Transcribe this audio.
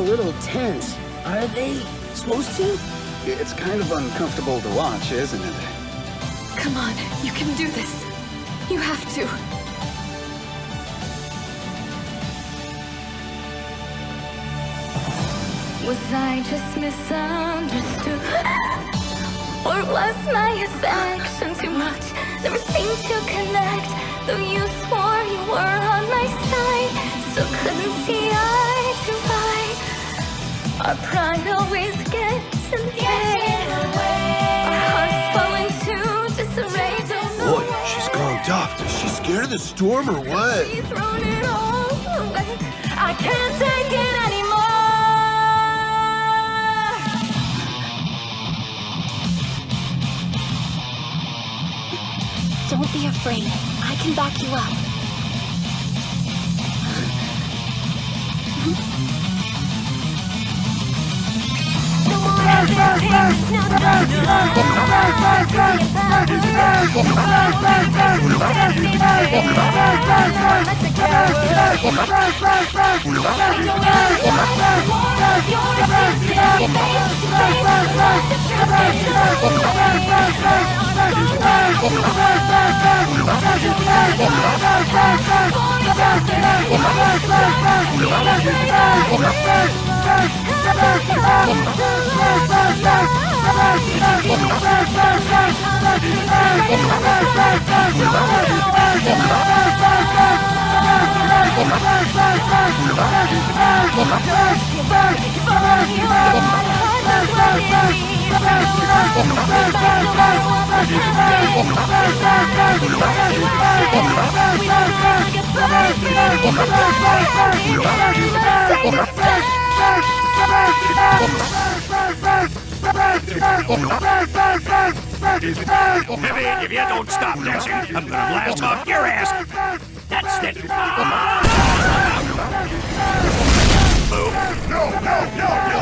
little tense. Are they supposed to? It's kind of uncomfortable to watch, isn't it? Come on, you can do this. You have to. Was I just misunderstood? Or was my affection too much? Never seemed to connect. Though you swore you were on my side, still couldn't see eye to eye. Our pride always gets in the way. Our hearts fall into disarray. Boy, she's gone tough. Is she scared of the storm or what? She's thrown it all away. I can't take it anymore. Don't be afraid. I can back you up. No more hesitating, now Heavy, if you don't stop dancing, I'm gonna blast off your ass. That's it. No, no, no, no!